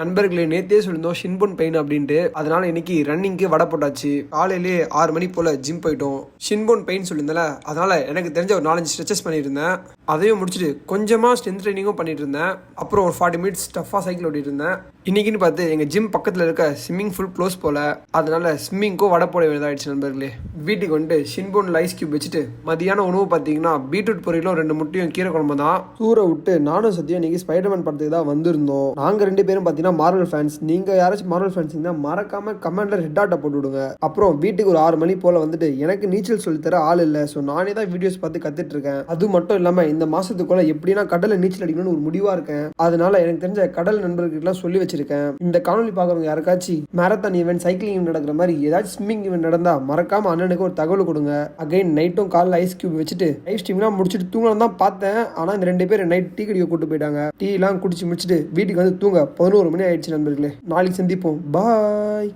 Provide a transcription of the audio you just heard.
நண்பர்களே நேத்தே சொல்லியிருந்தோம் ஷின்போன் பெயின் அப்படின்ட்டு. அதனால இன்னைக்கு ரன்னிங்க்கு வடை போட்டாச்சு. காலையிலே 6 மணி போல ஜிம் போயிட்டோம். ஷின்போன் பெயின் சொல்லியிருந்தல, அதனால எனக்கு தெரிஞ்ச ஒரு 4-5 ஸ்ட்ரெச்சஸ் பண்ணியிருந்தேன். அதையும் முடிச்சுட்டு கொஞ்சமா ஸ்ட்ரென்த் ட்ரைனிங்கும் பண்ணிட்டு இருந்தேன். அப்புறம் ஒரு 40 மினிட்ஸ் டஃபாக சைக்கிள் ஓட்டிட்டு இருந்தேன். இன்னைக்குன்னு பார்த்து எங்க ஜிம் பக்கத்தில் இருக்க ஸ்விம்மிங் ஃபுல் க்ளோஸ் போல, அதனால ஸ்விம்மிங்க்கும் வடை போட வேண்டியதாகிடுச்சு நண்பர்களே. வீட்டுக்கு வந்துட்டு ஷின்போன் ஐஸ் கியூப் வச்சுட்டு மதியான உணவு பார்த்தீங்கன்னா பீட்ரூட் பொரியலும் 2 முட்டையும் கீரை குழம்பு தான். ஊரை விட்டு நானும் சத்தியம் இன்னைக்கு ஸ்பைடர்மேன் படத்துக்கு தான் வந்திருந்தோம். நாங்கள் 2 பேரும் பார்த்தீங்கன்னா மார்வல் ஃபேன்ஸ். நீங்க யாராச்சும் மார்வல் ஃபேன்ஸ் மறக்காம கமெண்ட்ல ரெட் ஆட்டை போட்டு விடுங்க. அப்புறம் வீட்டுக்கு ஒரு 6 மணி போல வந்துட்டு எனக்கு நீச்சல் சொல்லித்தர ஆள் இல்லை. ஸோ நானே தான் வீடியோஸ் பார்த்து கத்துட்டு இருக்கேன். அது மட்டும் இல்லாம இந்த மாசத்துக்குள்ள எப்படின்னா கடலை நீச்சல் அடிக்கணும்னு ஒரு முடிவா இருக்கேன். அதனால எனக்கு தெரிஞ்ச கடல் நண்பர்களுக்கெல்லாம் சொல்லி வச்சிருக்கேன். இந்த காணொலி பார்க்குறவங்க யாருக்காச்சும் மேரத்தான் ஈவெண்ட், சைக்கிளிங் ஈவெண்ட் நடக்கிற மாதிரி ஏதாச்சும் ஸ்விம்மிங் ஈவெண்ட் நடந்தா மறக்காம அண்ணனுக்கு ஒரு தகவல் கொடுங்க. அகைன் நைட்டும் காலைல ஐஸ் கியூப் வச்சுட்டு லைவ் ஸ்ட்ரீம்லாம் முடிச்சுட்டு தூங்கலாம் தான் பார்த்தேன். ஆனா இந்த 2 பேர் நைட் டீ கடிக்க கூட்டு போயிட்டாங்க. டீ எல்லாம் குடிச்சு முடிச்சுட்டு வீட்டுக்கு வந்து தூங்க 11 மணி ஆயிடுச்சு நண்பர்களே. நாளைக்கு சந்திப்போம். பாய்.